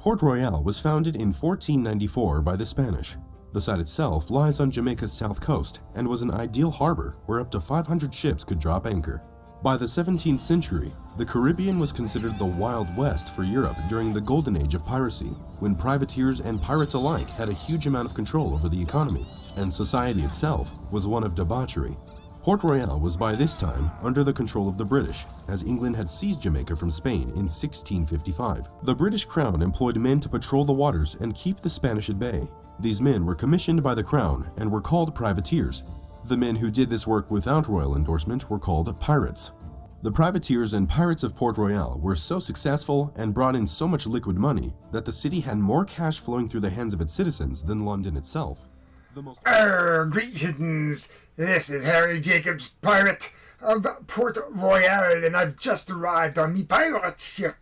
Port Royal was founded in 1494 by the Spanish. The site itself lies on Jamaica's south coast and was an ideal harbor where up to 500 ships could drop anchor. By the 17th century, the Caribbean was considered the Wild West for Europe during the golden age of piracy, when privateers and pirates alike had a huge amount of control over the economy, and society itself was one of debauchery. Port Royal was by this time under the control of the British, as England had seized Jamaica from Spain in 1655. The British Crown employed men to patrol the waters and keep the Spanish at bay. These men were commissioned by the Crown and were called privateers. The men who did this work without royal endorsement were called pirates. The privateers and pirates of Port Royal were so successful and brought in so much liquid money that the city had more cash flowing through the hands of its citizens than London itself. Greetings! This is Harry Jacobs, pirate of Port Royal, and I've just arrived on me pirate ship.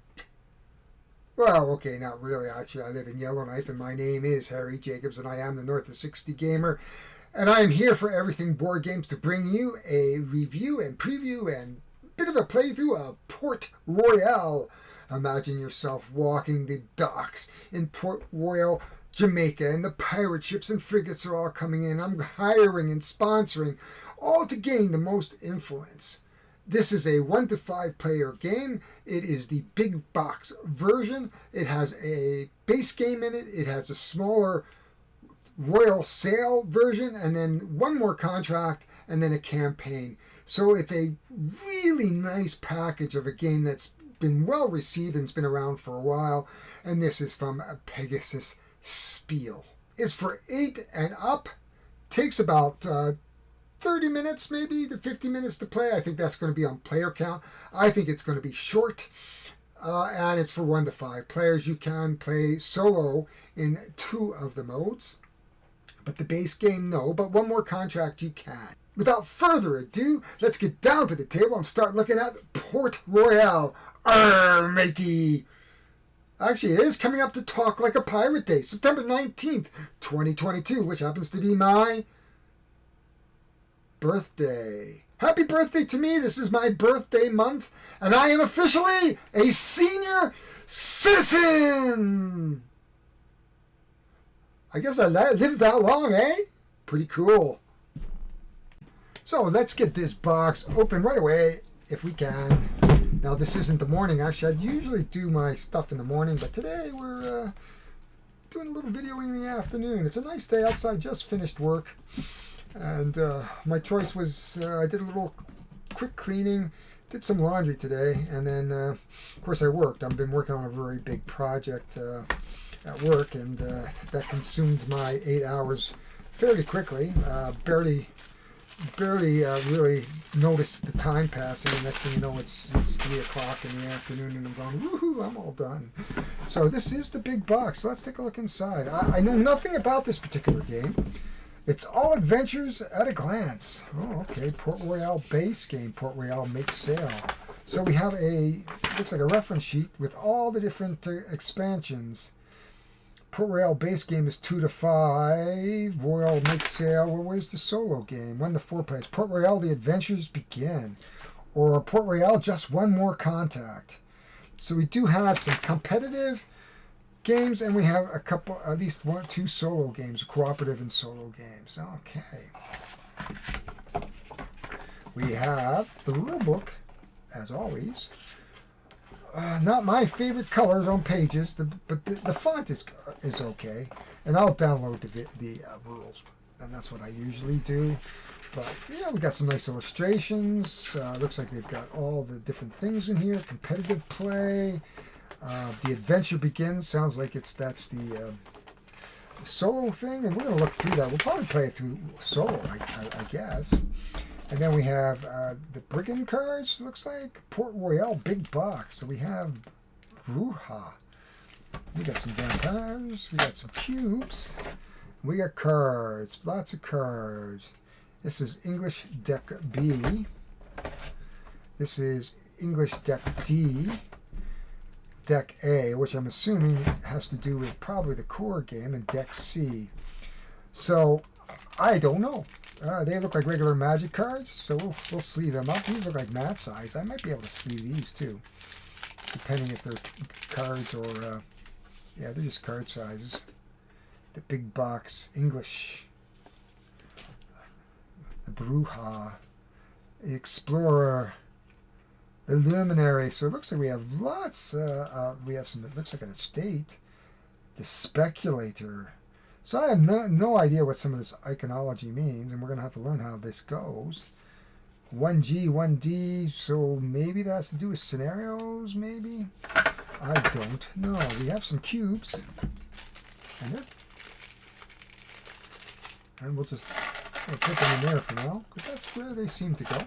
Well, okay, not really. Actually, I live in Yellowknife, and my name is Harry Jacobs, and I am the North of 60 Gamer, and I am here for Everything Board Games to bring you a review and preview and bit of a playthrough of Port Royal. Imagine yourself walking the docks in Port Royal, Jamaica, and the pirate ships and frigates are all coming in. I'm hiring and sponsoring, all to gain the most influence. This is a 1 to 5 player game. It is the big box version. It has a base game in it. It has a smaller Royal Sail version, and then one more contract, and then a campaign. So it's a really nice package of a game that's been well received and it's been around for a while. And this is from Pegasus Spiel. It's for 8 and up. Takes about 30 minutes maybe to 50 minutes to play. I think that's going to be on player count. I think it's going to be short. And it's for 1 to 5 players. You can play solo in 2 of the modes. But the base game, no. But one more contract you can. Without further ado, let's get down to the table and start looking at Port Royal. Matey! Actually, it is coming up to Talk Like a Pirate Day, September 19th, 2022, which happens to be my birthday. Happy birthday to me. This is my birthday month, and I am officially a senior citizen! I guess I lived that long, eh? Pretty cool. So let's get this box open right away, if we can. Now, this isn't the morning. Actually, I usually do my stuff in the morning, but today we're doing a little videoing in the afternoon. It's a nice day outside, just finished work. And my choice was, I did a little quick cleaning, did some laundry today, and then, of course, I worked. I've been working on a very big project at work, and that consumed my 8 hours fairly quickly. Barely really noticed the time passing, and next thing you know, it's 3 o'clock in the afternoon, and I'm going, woohoo, I'm all done. So this is the big box. So let's take a look inside. I know nothing about this particular game. It's all adventures at a glance. Oh, okay. Port Royal base game. Port Royal Make Sail. So we have looks like a reference sheet with all the different expansions. Port Royal base game is 2 to 5. Royal Make Sail. Well, where's the solo game? 1 to 4 players. Port Royal, the adventures begin. Or Port Royal, just one more contact. So we do have some competitive games, and we have a couple, at least 2 solo games, cooperative and solo games. Okay. We have the rule book, as always. Not my favorite colors on pages, but the font is okay, and I'll download the rules, and that's what I usually do. But yeah, we got some nice illustrations. Looks like they've got all the different things in here. Competitive play. The adventure begins. Sounds like that's the solo thing, and we're gonna look through that. We'll probably play it through solo, I guess. And then we have the brigand cards, looks like. Port Royal big box. So we have Ruha. We got some vampires. We got some cubes. We got cards. Lots of cards. This is English Deck B. This is English Deck D. Deck A, which I'm assuming has to do with probably the core game, and Deck C. So, I don't know. They look like regular Magic cards, so we'll sleeve them up. These look like mat size. I might be able to sleeve these too, depending if they're cards or Yeah, they're just card sizes. The big box English. The Bruja. The Explorer. The Luminary. So it looks like we have lots. We have some, it looks like an estate. The Speculator. So I have no idea what some of this iconology means, and we're going to have to learn how this goes. 1G, 1D, so maybe that has to do with scenarios, maybe? I don't know. We have some cubes. And we'll just put them in there for now, because that's where they seem to go.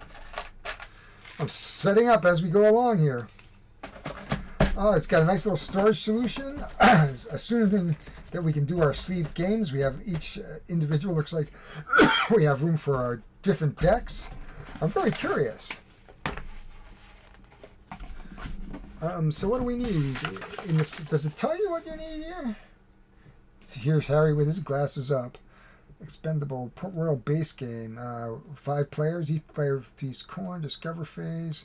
I'm setting up as we go along here. Oh, it's got a nice little storage solution. Assuming that we can do our sleeve games, we have each individual, looks like we have room for our different decks. I'm very curious. So what do we need in this? Does it tell you what you need here? So here's Harry with his glasses up. Expendable Port Royal base game. 5 players. Each player tees corn. Discover phase.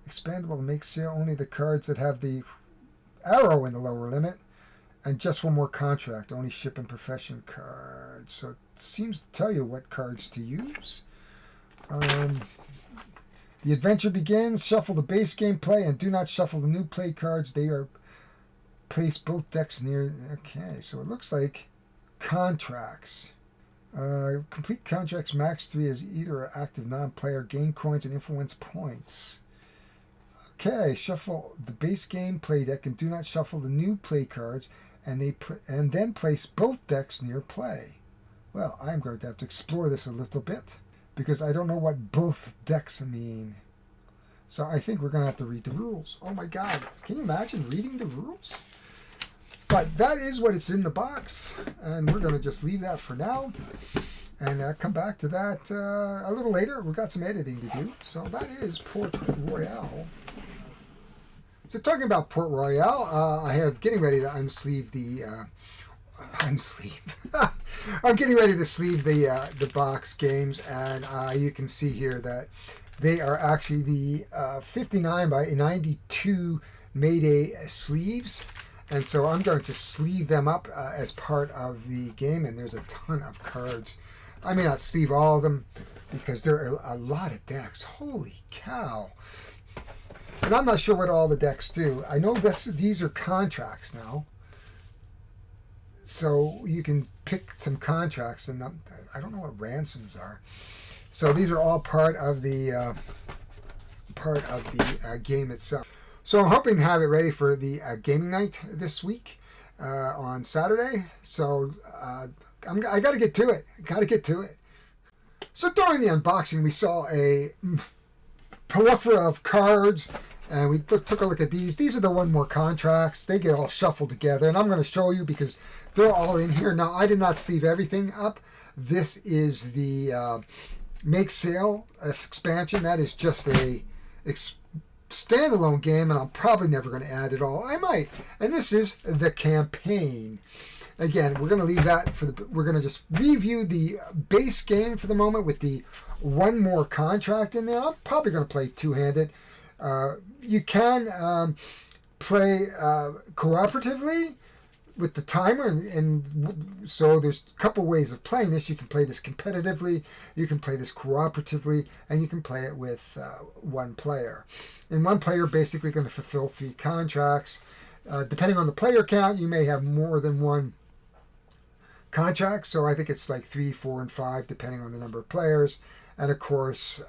Expandable to make sale only the cards that have the arrow in the lower limit. And just one more contract. Only ship and profession cards. So it seems to tell you what cards to use. The adventure begins. Shuffle the base game play and do not shuffle the new play cards. They are placed both decks near. Okay, so it looks like contracts. Complete contracts max 3 as either an active non-player. Gain coins and influence points. Okay, shuffle the base game play deck and do not shuffle the new play cards, and then place both decks near play. Well, I'm going to have to explore this a little bit, because I don't know what both decks mean. So I think we're going to have to read the rules. Oh my God, can you imagine reading the rules? But that is what it's in the box, and we're going to just leave that for now, and come back to that a little later. We've got some editing to do. So that is Port Royal. So talking about Port Royal, I have getting ready to unsleeve the... I'm getting ready to sleeve the box games, and you can see here that they are actually the 59 by 92 Mayday sleeves, and so I'm going to sleeve them up as part of the game. And there's a ton of cards. I may not sleeve all of them because there are a lot of decks. Holy cow! And I'm not sure what all the decks do. I know these are contracts now. So you can pick some contracts, and I don't know what ransoms are. So these are all part of the game itself. So I'm hoping to have it ready for the gaming night this week on Saturday. So I got to get to it. So during the unboxing, we saw a plethora of cards. And we took a look at these. These are the one more contracts. They get all shuffled together. And I'm going to show you because they're all in here. Now, I did not sleeve everything up. This is the Make Sale expansion. That is just a standalone game. And I'm probably never going to add it all. I might. And this is the campaign. Again, we're going to leave that for we're going to just review the base game for the moment with the one more contract in there. I'm probably going to play two-handed. You can play cooperatively with the timer, and so there's a couple ways of playing this. You can play this competitively, you can play this cooperatively, and you can play it with one player. And one player basically going to fulfill 3 contracts. Depending on the player count, you may have more than one contract, so I think it's like 3, 4, and 5 depending on the number of players. And of course,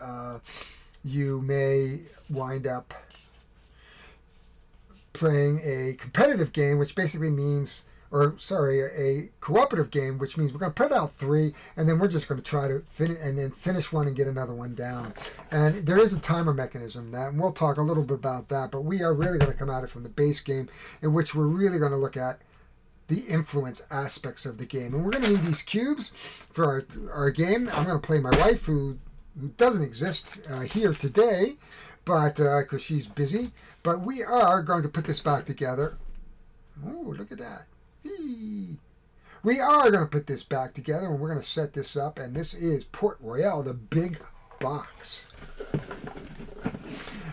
you may wind up playing a competitive game, which basically means, a cooperative game, which means we're going to put out 3, and then we're just going to try to finish one and get another one down. And there is a timer mechanism and we'll talk a little bit about that, but we are really going to come at it from the base game, in which we're really going to look at the influence aspects of the game. And we're going to need these cubes for our game. I'm going to play my wife, who doesn't exist here today, but because she's busy. But we are going to put this back together. Oh, look at that. Whee. We are going to put this back together, and we're going to set this up. And this is Port Royal, the big box.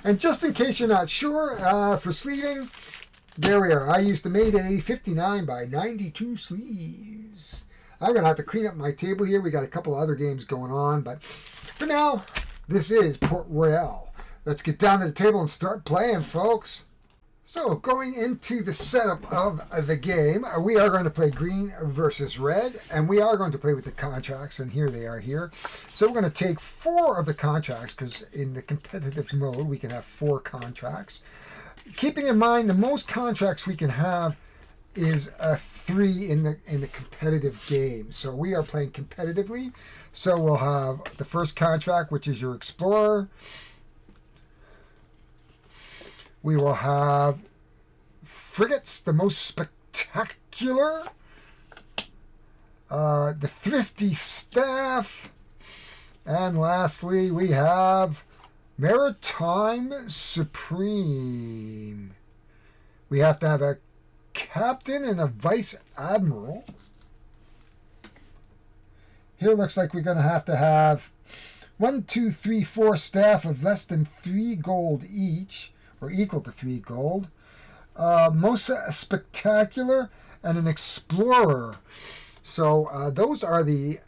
And just in case you're not sure, for sleeving, There we are. I used the Mayday 59 by 92 sleeves. I'm going to have to clean up my table here. We got a couple other games going on, but for now, this is Port Royale. Let's get down to the table and start playing, folks. So, going into the setup of the game, we are going to play green versus red, and we are going to play with the contracts, and here they are here. So we're going to take 4 of the contracts, because in the competitive mode, we can have 4 contracts. Keeping in mind, the most contracts we can have is 3 in the competitive game. So we are playing competitively. So we'll have the first contract, which is your Explorer. We will have frigates, the most spectacular. The thrifty staff. And lastly, we have Maritime Supreme. We have to have a captain and a vice admiral. Here it looks like we're going to have 1, 2, 3, 4 staff of less than 3 gold each, or equal to 3 gold. Most spectacular and an explorer. So those are the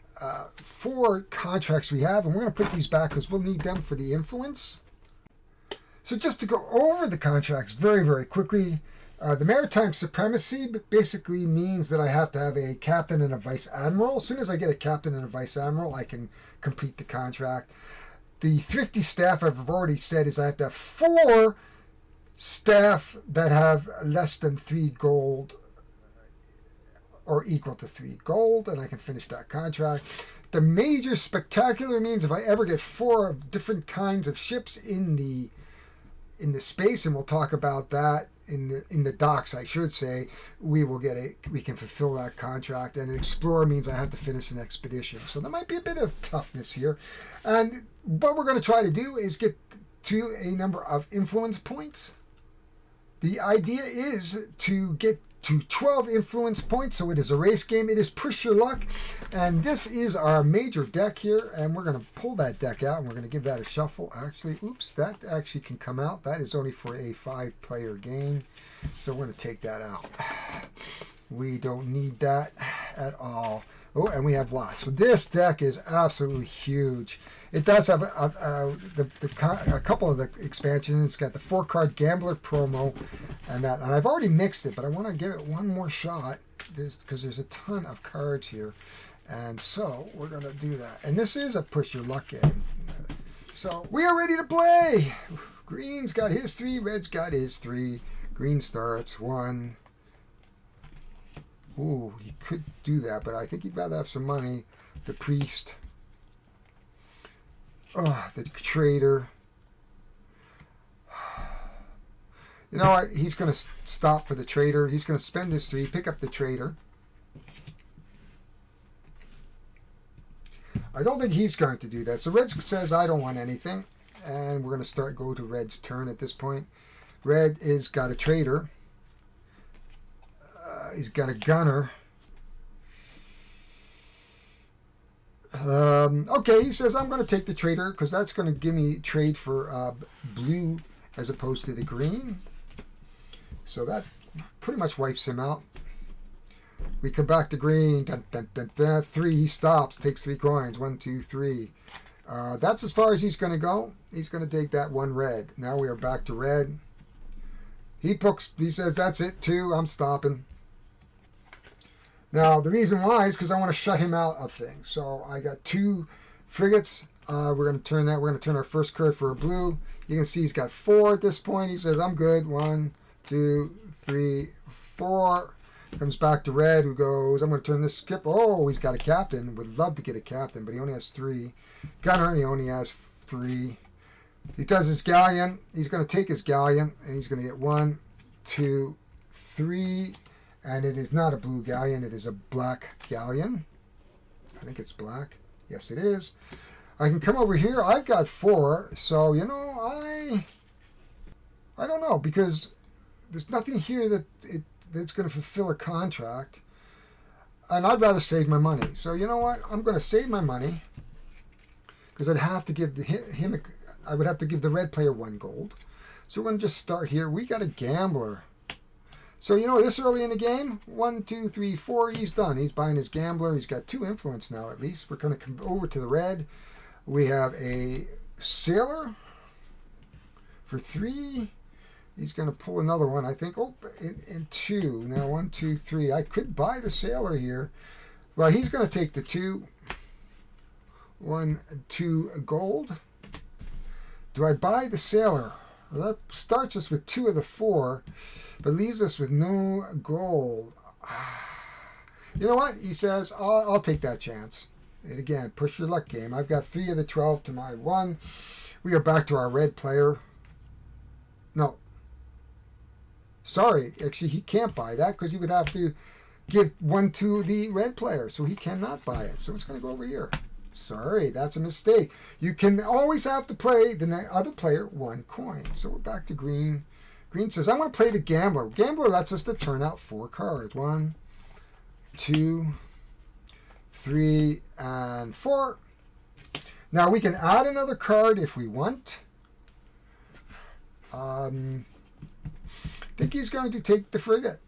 4 contracts we have, and we're going to put these back because we'll need them for the influence. So just to go over the contracts very, very quickly, the Maritime Supremacy basically means that I have to have a captain and a vice admiral. As soon as I get a captain and a vice admiral, I can complete the contract. The thrifty staff, I've already said, is I have to have 4 staff that have less than 3 gold or equal to 3 gold, and I can finish that contract. The major spectacular means if I ever get 4 of different kinds of ships in the space, and we'll talk about that in the docks, I should say, we can fulfill that contract. And an explorer means I have to finish an expedition. So there might be a bit of toughness here. And what we're going to try to do is get to a number of influence points. The idea is to get to 12 influence points, so it is a race game. It is push your luck, and this is our major deck here, and we're going to pull that deck out, and we're going to give that a shuffle. Actually, oops, that actually can come out. That is only for a 5-player game, so we're going to take that out. We don't need that at all. Oh, and we have lots. So this deck is absolutely huge. It does have a couple of the expansions. It's got the 4-card Gambler promo and that. And I've already mixed it, but I want to give it one more shot because there's a ton of cards here. And so we're going to do that. And this is a push your luck game. So we are ready to play. Green's got his 3. Red's got his 3. Green starts 1. Ooh, he could do that, but I think he'd rather have some money. The priest. Oh, the trader. You know what? He's going to stop for the trader. He's going to spend his 3, pick up the trader. I don't think he's going to do that. So Red says, I don't want anything. And we're going to go to Red's turn at this point. Red is got a trader. He's got a gunner. Okay, he says, I'm going to take the trader because that's going to give me trade for blue as opposed to the green. So that pretty much wipes him out. We come back to green. Dun, dun, dun, dun. 3, he stops, takes 3 coins. 1, 2, 3. That's as far as he's going to go. He's going to take that 1 red. Now we are back to red. He says, that's it, 2. I'm stopping. Now, the reason why is because I want to shut him out of things. So I got 2 frigates. We're going to turn that. We're going to turn our first card for a blue. You can see he's got 4 at this point. He says, I'm good. 1, 2, 3, 4. Comes back to red, who goes, I'm going to turn this skip. Oh, he's got a captain. Would love to get a captain, but he only has 3. Gunner, he only has 3. He does his galleon. He's going to take his galleon, and he's going to get 1, 2, 3. And it is not a blue galleon, it is a black galleon. I think it's black. Yes, it is. I can come over here. I've got 4. So, you know, I don't know, because there's nothing here that's going to fulfill a contract. And I'd rather save my money. So, you know what? I'm going to save my money because I'd have to give I would have to give the red player 1 gold. So we're going to just start here. We got a gambler. So, you know, this early in the game, 1, 2, 3, 4, he's done. He's buying his gambler. He's got 2 influence now, at least. We're going to come over to the red. We have a sailor for 3. He's going to pull another one, I think. Oh, in 2. Now, 1, 2, 3. I could buy the sailor here. Well, he's going to take the 2. 1, 2 gold. Do I buy the sailor? Well, that starts us with 2 of the 4, but leaves us with no gold. You know what? He says, I'll take that chance. And again, push your luck game. I've got 3 of the 12 to my 1. We are back to our red player. No. Sorry, actually, he can't buy that because you would have to give 1 to the red player, so he cannot buy it. So it's going to go over here. Sorry, that's a mistake. You can always have to play the other player 1 coin. So we're back to green. Green says, I want to play the gambler. Gambler lets us to turn out 4 cards. 1, 2, 3, and 4. Now we can add another card if we want. I think he's going to take the frigate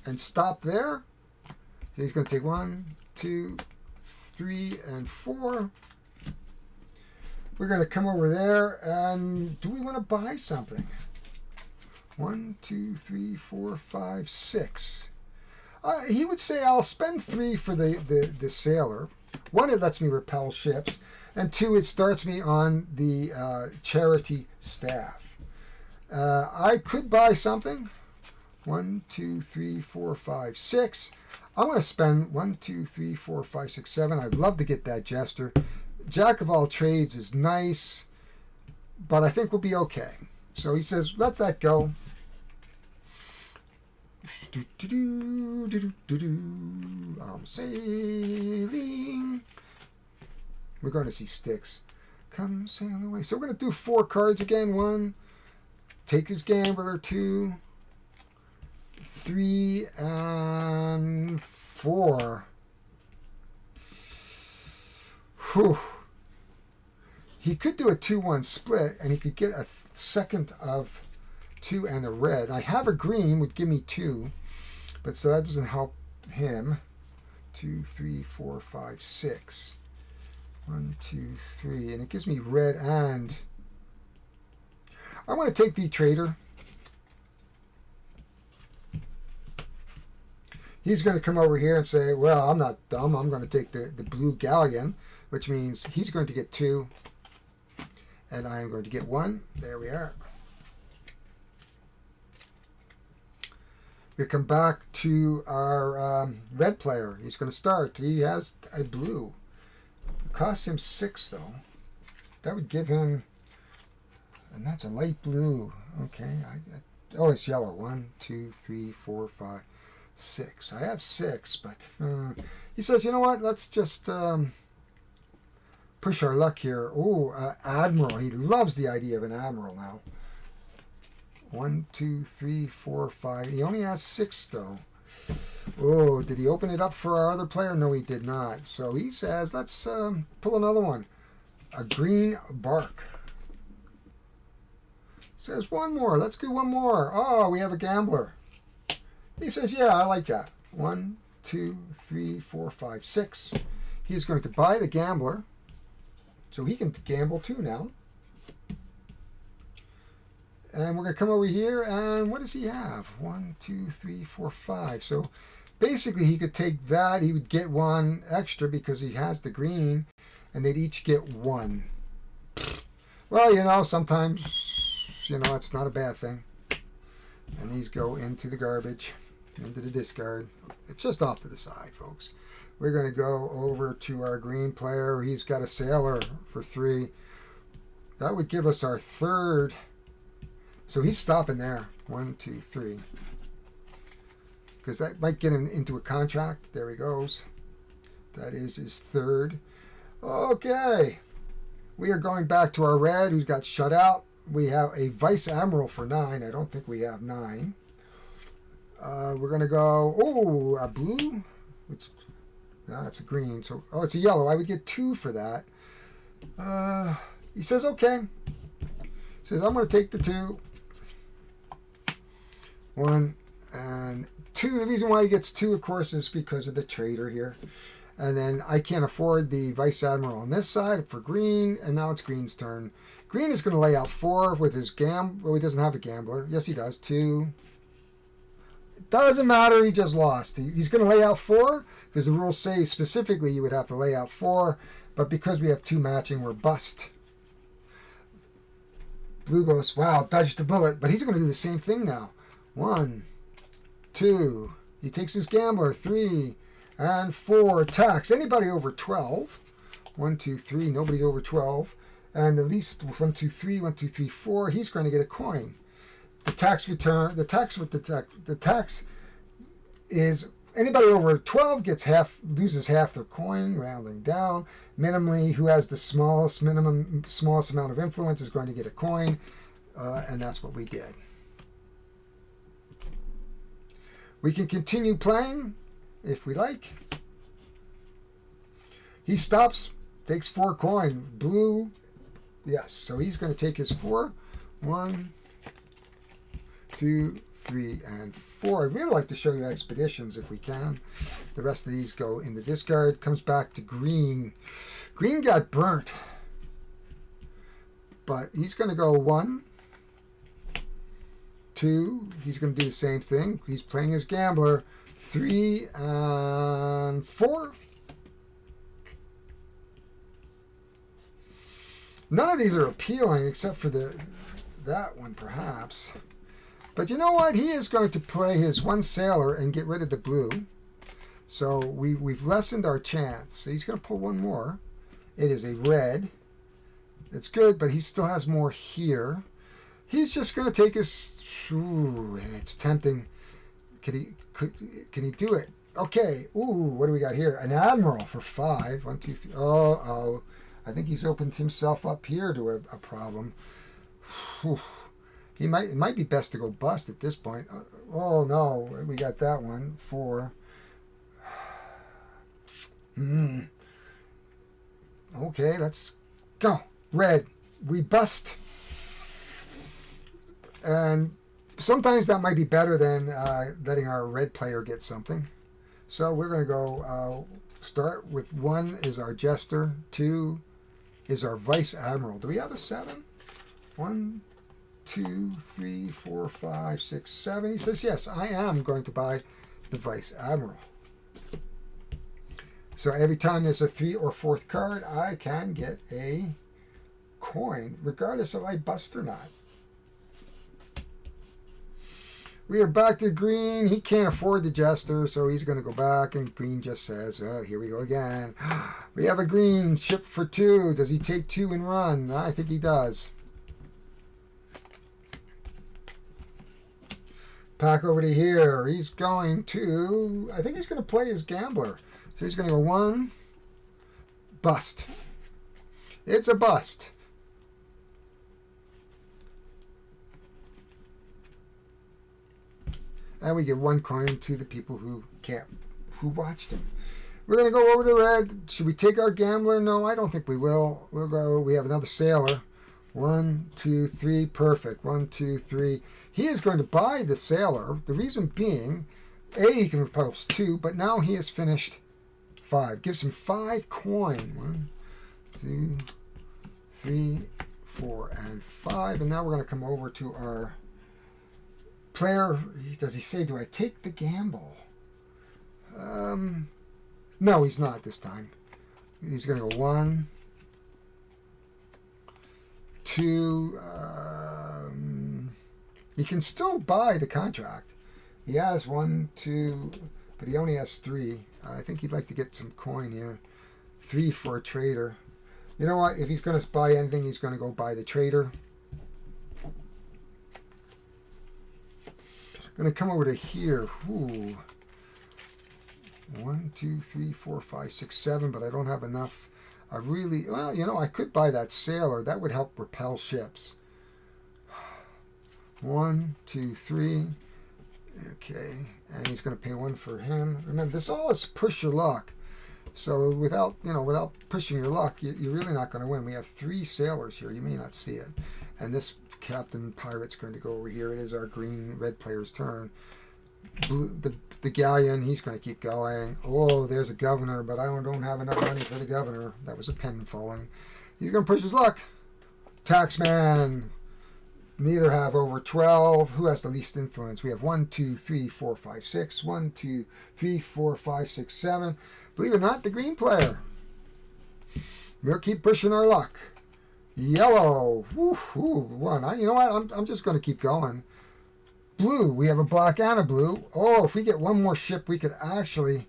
and stop there. He's going to take 1, 2, 3, and 4. We're going to come over there, and do we want to buy something? 1, 2, 3, 4, 5, 6. He would say I'll spend 3 for the sailor. 1, it lets me repel ships, and 2, it starts me on the charity staff. I could buy something. 1, 2, 3, 4, 5, 6. I'm going to spend 1, 2, 3, 4, 5, 6, 7. I'd love to get that jester. Jack of all trades is nice, but I think we'll be okay. So he says, let that go. I'm sailing. We're going to see sticks. Come sail away. So we're going to do 4 cards again. 1. Take his gambler. 2, 3, and 4. Whew. He could do a 2-1 split, and he could get a second of 2 and a red. I have a green, would give me 2, but so that doesn't help him. 2, 3, 4, 5, 6. 1, 2, 3, and it gives me red and... I want to take the trader. He's going to come over here and say, well, I'm not dumb. I'm going to take the blue galleon, which means he's going to get 2, and I am going to get 1. There we are. We come back to our red player. He's going to start. He has a blue. It costs him 6, though. That would give him... And that's a light blue. Okay. Oh, it's yellow. 1, 2, 3, 4, 5, 6. I have 6, but he says, you know what? Let's just push our luck here. Oh, admiral. He loves the idea of an admiral now. 1, 2, 3, 4, 5. He only has 6, though. Oh, did he open it up for our other player? No, he did not. So he says, let's pull another one. A green bark. Says 1 more. Let's do 1 more. Oh, we have a gambler. He says, yeah, I like that. 1, 2, 3, 4, 5, 6. He's going to buy the gambler. So he can gamble too now. And we're going to come over here, and what does he have? 1, 2, 3, 4, 5. So basically he could take that. He would get 1 extra because he has the green, and they'd each get 1. Well, you know, sometimes... You know, it's not a bad thing. And these go into the garbage, into the discard. It's just off to the side, folks. We're going to go over to our green player. He's got a sailor for 3. That would give us our 3rd. So he's stopping there. 1, 2, 3. Because that might get him into a contract. There he goes. That is his 3rd. Okay. We are going back to our red, who's got shut out. We have a Vice Admiral for 9. I don't think we have 9. We're going to go... Oh, a blue? Which, no, that's a green. So, oh, it's a yellow. I would get 2 for that. He says, okay. He says, I'm going to take the 2. 1, And 2, the reason why he gets 2, of course, is because of the trader here. And then I can't afford the Vice Admiral on this side for green, and now it's green's turn. Green is going to lay out 4 with his well, he doesn't have a gambler. Yes, he does. 2. It doesn't matter. He just lost. He's going to lay out 4 because the rules say specifically you would have to lay out 4. But because we have 2 matching, we're bust. Blue goes, wow, dodged the bullet. But he's going to do the same thing now. 1, 2. He takes his gambler. 3 and 4. Attacks. Anybody over 12. 1, 2, 3. Nobody's over 12. And at least 1, 2, 3, 1, 2, 3, 4. He's going to get a coin. The tax return. The tax is anybody over 12 loses half their coin, rounding down. Minimally, who has the smallest amount of influence is going to get a coin, and that's what we did. We can continue playing if we like. He stops, takes 4 coin. Blue, yes. So he's going to take his 4. 1, 2, 3, and 4. I'd really like to show you expeditions if we can. The rest of these go in the discard. Comes back to green. Green got burnt. But he's going to go 1, 2. He's going to do the same thing. He's playing his gambler. 3 and 4. None of these are appealing except for that one, perhaps. But you know what? He is going to play his 1 sailor and get rid of the blue. So we've lessened our chance. So he's going to pull 1 more. It is a red. It's good, but he still has more here. He's just going to take his... Ooh, it's tempting. Can he do it? Okay. Ooh, what do we got here? An admiral for 5. 1, 2, 3. Oh. I think he's opened himself up here to a problem. Whew. It might be best to go bust at this point. Oh no, we got that one. 4. Okay, let's go. Red. We bust. And sometimes that might be better than letting our red player get something. So we're going to go start with 1 is our jester. 2 is our Vice Admiral. Do we have a 7? 1, 2, 3, 4, 5, 6, 7. He says, yes, I am going to buy the Vice Admiral. So every time there's a 3 or 4th card, I can get a coin, regardless if I bust or not. We are back to green. He can't afford the jester, so he's going to go back, and green just says, oh, here we go again. We have a green ship for 2. Does he take 2 and run? I think he does. Back over to here. He's going to... I think he's going to play his gambler. So he's going to go 1. Bust. It's a bust. And we give 1 coin to the people who watched him. We're going to go over to red. Should we take our gambler? No, I don't think we will. We'll go. We have another sailor. 1, 2, 3. Perfect. 1, 2, 3. He is going to buy the sailor. The reason being, A, he can repulse 2, but now he has finished 5. Gives him 5 coin. 1, 2, 3, 4, and 5. And now we're going to come over to our player. Does he say, do I take the gamble? No, he's not this time. He's going to go 1, 2. He can still buy the contract. He has 1, 2, but he only has 3. I think he'd like to get some coin here. 3 for a trader. You know what? If he's going to buy anything, he's going to go buy the trader. Going to come over to here. Ooh. 1, 2, 3, 4, 5, 6, 7, but I don't have enough. I could buy that sailor. That would help repel ships. 1, 2, 3. Okay, and he's going to pay 1 for him. Remember, this all is push your luck. So without pushing your luck, you're really not going to win. We have 3 sailors here. You may not see it. And this Captain Pirate's going to go over here. It is our green-red player's turn. the galleon, he's going to keep going. Oh, there's a governor, but I don't have enough money for the governor. That was a pen falling. He's going to push his luck. Taxman. Neither have over 12. Who has the least influence? We have 1, 2, 3, 4, 5, 6. 1, 2, 3, 4, 5, 6, 7. Believe it or not, the green player. We'll keep pushing our luck. Yellow. Woo-hoo, one. You know what? I'm just going to keep going. Blue. We have a black and a blue. Oh, if we get one more ship, we could actually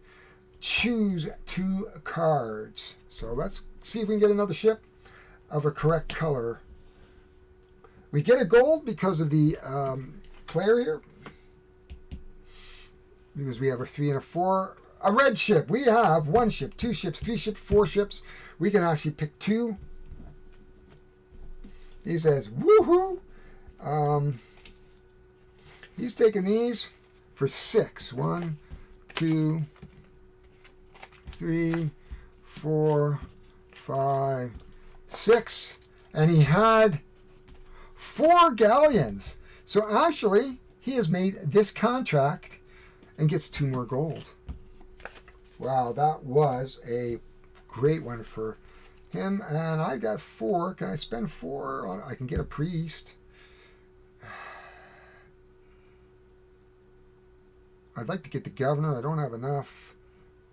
choose 2 cards. So let's see if we can get another ship of a correct color. We get a gold because of the player here. Because we have a 3 and a 4. A red ship. We have 1 ship, 2 ships, 3 ships, 4 ships. We can actually pick 2. He says, woohoo! He's taking these for 6. 1, 2, 3, 4, 5, 6. And he had 4 galleons. So actually, he has made this contract and gets 2 more gold. Wow, that was a great one for him. And I got 4. Can I spend 4 on? I can get a priest. I'd like to get the governor. I don't have enough.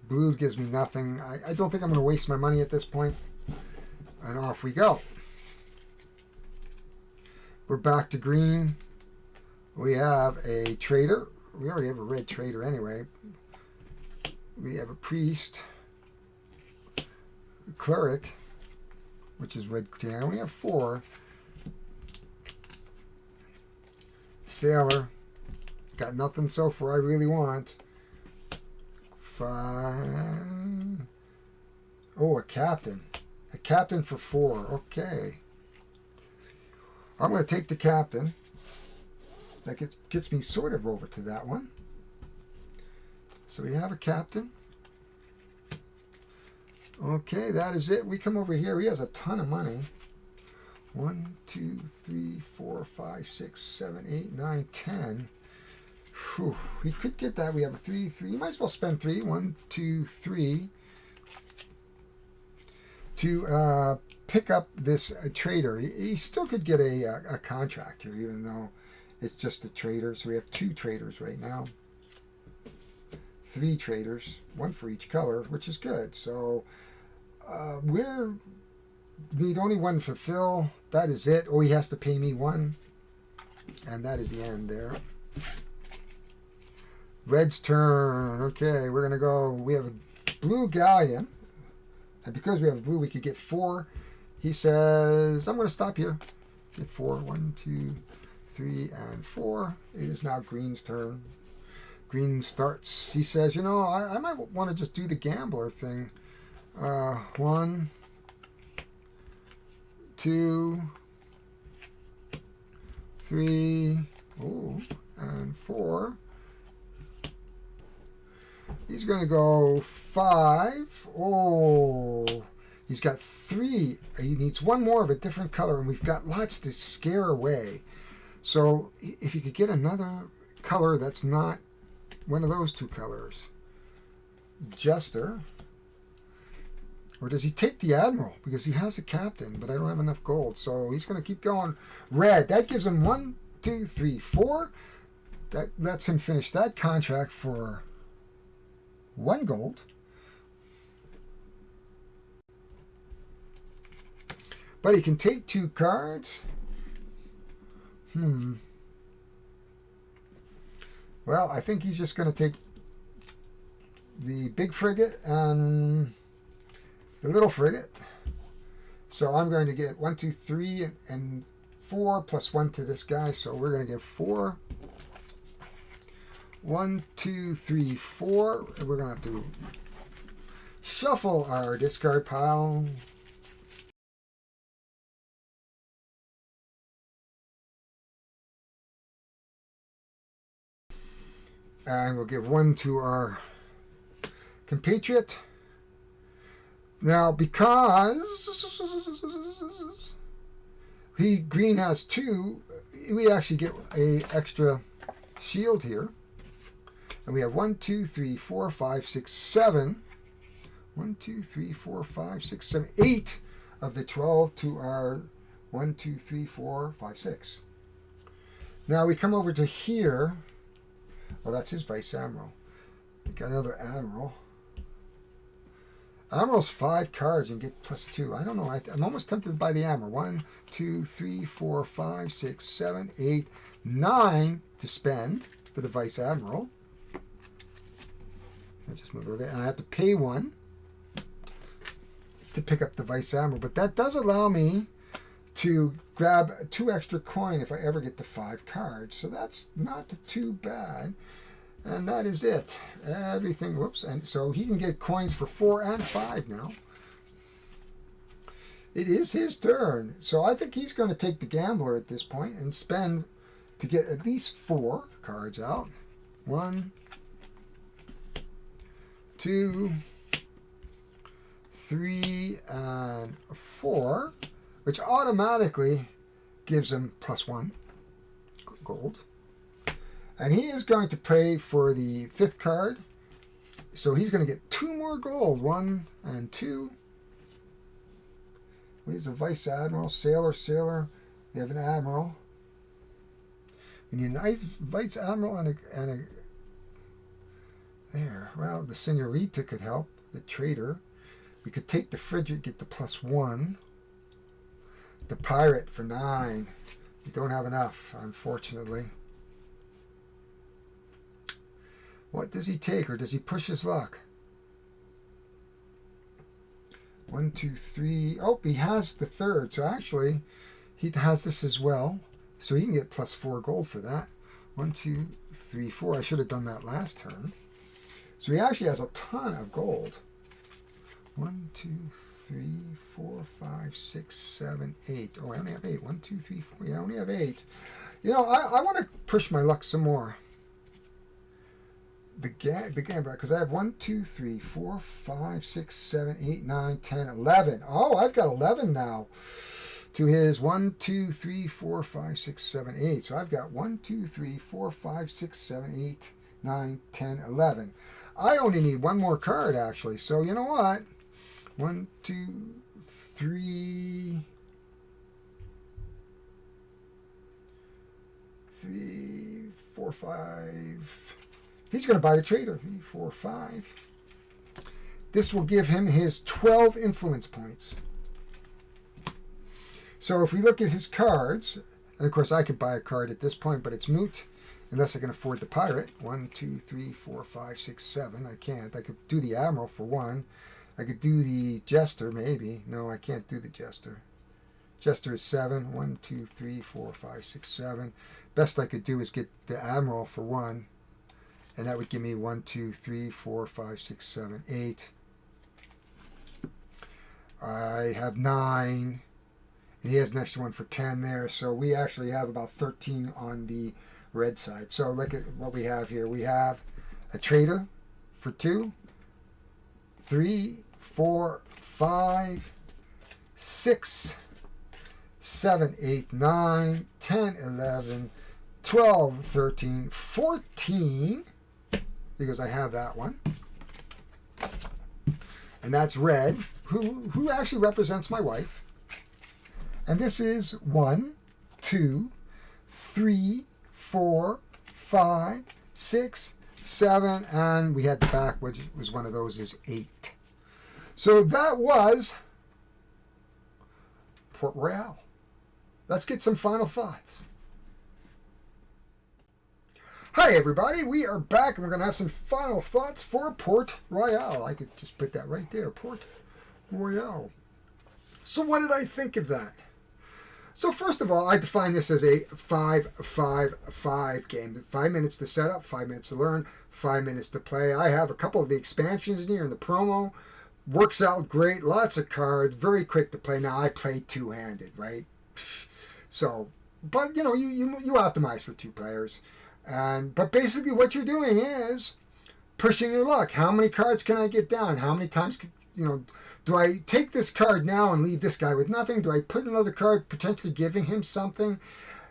Blue gives me nothing. I don't think I'm going to waste my money at this point. And off we go. We're back to green. We have a trader. We already have a red trader anyway. We have a priest. A cleric, which is red. Yeah, we have 4. Sailor. Got nothing so far I really want. 5. Oh, a captain. A captain for 4. Okay. I'm going to take the captain. That gets me sort of over to that one. So we have a captain. Okay, that is it. We come over here. He has a ton of money. 1, 2, 3, 4, 5, 6, 7, 8, 9, 10. Whew. We could get that. We have a 3, 3. You might as well spend 3. 1, 2, 3. To pick up this trader. He still could get a contract here, even though it's just a trader. So we have 2 traders right now. 3 traders, 1 for each color, which is good. So we need only 1 fulfill. That is it. Oh, he has to pay me 1. And that is the end there. Red's turn. Okay, we're going to go. We have a blue galleon. And because we have a blue, we could get 4. He says, I'm going to stop here. Get 4. 1, 2, 3, and 4. It is now green's turn. Green starts. He says, you know, I might want to just do the gambler thing. 1, 2, 3, and 4. He's going to go 5. Oh, he's got 3. He needs 1 more of a different color, and we've got lots to scare away. So if you could get another color that's not one of those 2 colors. Jester. Or does he take the admiral? Because he has a captain, but I don't have enough gold. So he's going to keep going. Red. That gives him 1, 2, 3, 4. That lets him finish that contract for 1 gold. But he can take 2 cards. Well, I think he's just going to take the big frigate and the little frigate. So I'm going to get 1, 2, 3, and 4 plus 1 to this guy. So we're going to get 4. 1, 2, 3, 4. We're going to have to shuffle our discard pile. And we'll give 1 to our compatriot. Now, because green has 2, we actually get a extra shield here. And we have 1, 2, 3, 4, 5, 6, 7. 1, 2, 3, 4, 5, 6, 7, 8 of the 12 to our 1, 2, 3, 4, 5, 6. Now we come over to here. Oh, that's his Vice Admiral. We got another Admiral. Admiral's 5 cards and get +2. I don't know. I'm almost tempted to buy the Admiral. 1, 2, 3, 4, 5, 6, 7, 8, 9 to spend for the Vice Admiral. I just move over there. And I have to pay 1 to pick up the Vice Admiral. But that does allow me to grab 2 extra coin if I ever get to 5 cards. So that's not too bad. And that is it. Everything, whoops. And so he can get coins for 4 and 5 now. It is his turn. So I think he's going to take the Gambler at this point and spend to get at least 4 cards out. 1, 2, 3, and 4, which automatically gives him +1 gold. And he is going to play for the 5th card. So he's going to get 2 more gold. 1 and 2. He's a Vice Admiral. Sailor. We have an Admiral. We need a nice Vice Admiral and a there. Well, the Senorita could help. The Trader. We could take the Frigate, get the +1. The Pirate for 9. We don't have enough, unfortunately. What does he take, or does he push his luck? 1, 2, 3. Oh, he has the 3rd. So actually, he has this as well. So he can get +4 gold for that. 1, 2, 3, 4. I should have done that last turn. So he actually has a ton of gold. 1, 2, 3, 4, 5, 6, 7, 8. Oh, I only have 8. 1, 2, 3, 4. Yeah, I only have 8. You know, I want to push my luck some more. The Gambler, because I have 1, 2, 3, 4, 5, 6, 7, 8, 9, 10, 11. Oh, I've got 11 now. To his 1, 2, 3, 4, 5, 6, 7, 8. So I've got 1, 2, 3, 4, 5, 6, 7, 8, 9, 10, 11. I only need 1 more card, actually. So you know what? 1, 2, 3, 4, 5. He's going to buy the Trader. 3, 4, 5. This will give him his 12 influence points. So if we look at his cards, and of course I could buy a card at this point, but it's moot unless I can afford the Pirate. 1, 2, 3, 4, 5, 6, 7. I can't. I could do the Admiral for 1. I could do the Jester, maybe. No, I can't do the Jester. Jester is 7. 1, 2, 3, 4, 5, 6, 7. Best I could do is get the Admiral for 1. And that would give me 1, 2, 3, 4, 5, 6, 7, 8. I have 9. And he has an extra one for 10 there. So we actually have about 13 on the red side. So look at what we have here. We have a Trader for 2, 3, 4, 5, 6, 7, 8, 9, 10, 11, 12, 13, 14. Because I have that one. And that's red, who actually represents my wife. And this is 1, 2, 3, 4, 5, 6, 7, and we had the back, which was one of those, is 8. So that was Port Royale. Let's get some final thoughts. Hi everybody, we are back and we're going to have some final thoughts for Port Royale. I could just put that right there, Port Royale. So what did I think of that? So first of all, I define this as a 5-5-5 game. 5 minutes to set up, 5 minutes to learn, 5 minutes to play. I have a couple of the expansions in here in the promo. Works out great, lots of cards, very quick to play. Now I play two-handed, right? So, but you know, you optimize for 2 players. But basically what you're doing is pushing your luck. How many cards can I get down? How many times, do I take this card now and leave this guy with nothing? Do I put another card, potentially giving him something?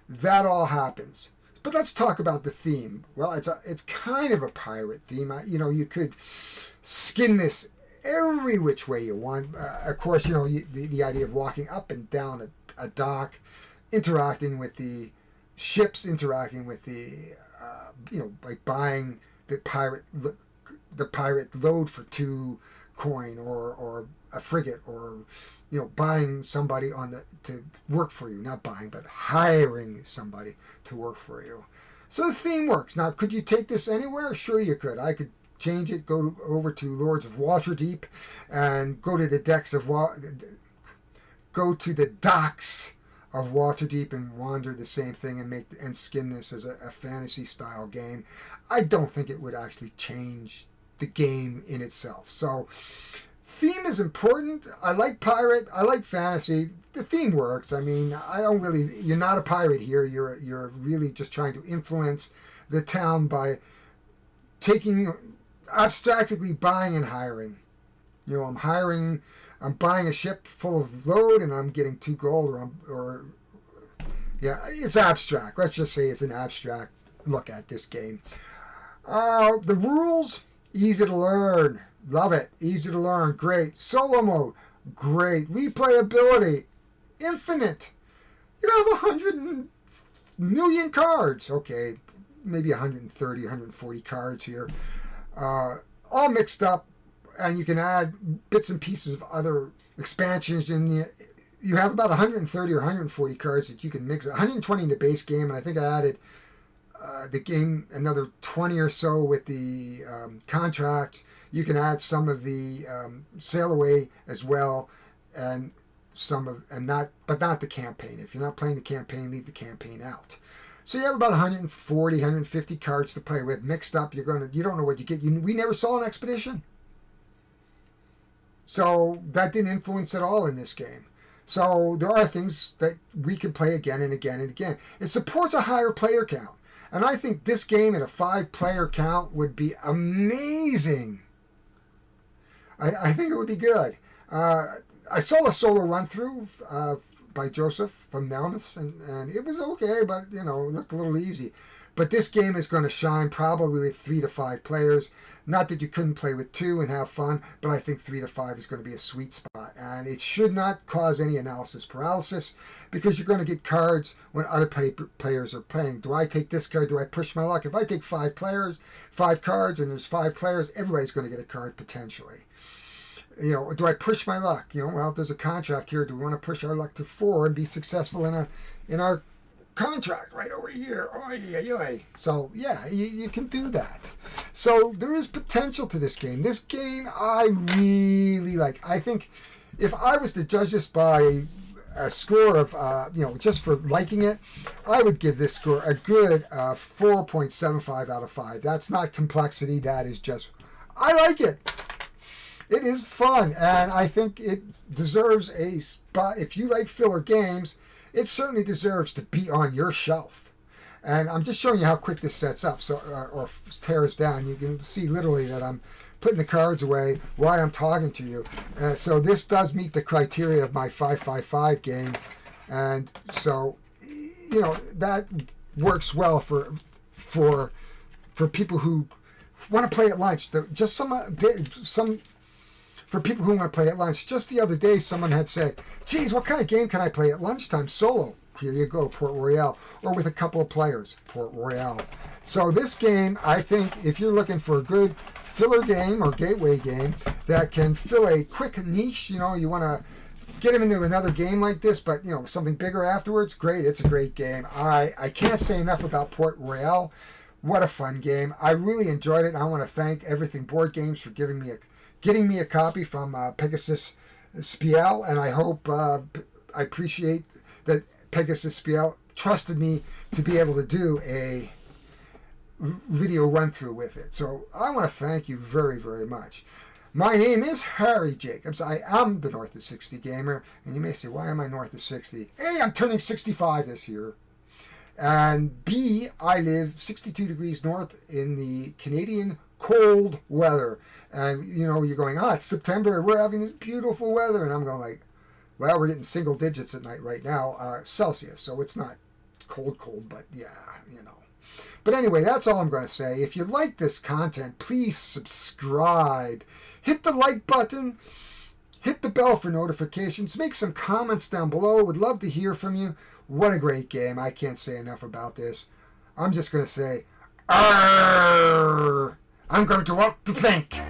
That all happens. But let's talk about the theme. Well, it's kind of a pirate theme. You could skin this every which way you want. Of course, the idea of walking up and down a dock, interacting with the ships, interacting with the, like buying the pirate load for 2 coin, or a frigate, or buying somebody to work for you, not buying, but hiring somebody to work for you. So the theme works. Now, could you take this anywhere? Sure you could. I could change it, over to Lords of Waterdeep, and go to the docks of Waterdeep and wander the same thing and skin this as a fantasy style game. I don't think it would actually change the game in itself. So theme is important. I like pirate. I like fantasy. The theme works. I mean, you're not a pirate here. You're really just trying to influence the town by abstractly buying and hiring. I'm buying a ship full of load and I'm getting 2 gold, it's abstract. Let's just say it's an abstract look at this game. The rules, easy to learn. Love it. Easy to learn. Great. Solo mode. Great. Replayability. Infinite. You have 100 million cards. Okay, maybe 130, 140 cards here. All mixed up, and you can add bits and pieces of other expansions. And you have about 130 or 140 cards that you can mix. 120 in the base game, and I think I added the game another 20 or so with the contracts. You can add some of the sail away as well, and not the campaign. If you're not playing the campaign, leave the campaign out. So you have about 140, 150 cards to play with, mixed up. You don't know what you get. We never saw an expedition, so that didn't influence at all in this game. So there are things that we can play again and again and again. It supports a higher player count, and I think this game at a 5-player count would be amazing. I think it would be good. I saw a solo run through by Joseph from Nelmus, and it was okay, but it looked a little easy. But this game is going to shine probably with 3 to 5 players. Not that you couldn't play with 2 and have fun, but I think 3 to 5 is going to be a sweet spot. And it should not cause any analysis paralysis, because you're going to get cards when other players are playing. Do I take this card? Do I push my luck? If I take 5 cards, and there's 5 players, everybody's going to get a card potentially. Do I push my luck? Well, if there's a contract here, do we want to push our luck to 4 and be successful in our contract right over here? So yeah, you can do that. So there is potential to this game. This game I really like. I think if I was to judge this by a score of just for liking it, I would give this score a good 4.75 out of 5. That's not complexity. That is just, I like it. It is fun, and I think it deserves a spot. If you like filler games, it certainly deserves to be on your shelf. And I'm just showing you how quick this sets up, or tears down. You can see literally that I'm putting the cards away while I'm talking to you. So this does meet the criteria of my 555 game, and so that works well for people who want to play at lunch. For people who want to play at lunch. Just the other day, someone had said, geez, what kind of game can I play at lunchtime? Solo. Here you go, Port Royale. Or with a couple of players, Port Royale. So this game, I think, if you're looking for a good filler game or gateway game that can fill a quick niche, you want to get them into another game like this, but, something bigger afterwards, great. It's a great game. I can't say enough about Port Royale. What a fun game. I really enjoyed it, and I want to thank Everything Board Games for getting me a copy from Pegasus Spiel, and I hope I appreciate that Pegasus Spiel trusted me to be able to do a video run-through with it. So I want to thank you very, very much. My name is Harry Jacobs. I am the North of 60 Gamer, and you may say, why am I North of 60? A, I'm turning 65 this year, and B, I live 62 degrees north in the Canadian cold weather. And you're going, it's September, we're having this beautiful weather, and I'm going like, well, we're getting single digits at night right now, Celsius, so it's not cold, but yeah, But anyway, that's all I'm going to say. If you like this content, please subscribe. Hit the like button. Hit the bell for notifications. Make some comments down below. Would love to hear from you. What a great game. I can't say enough about this. I'm just going to say, Arrgh! I'm going to walk the plank.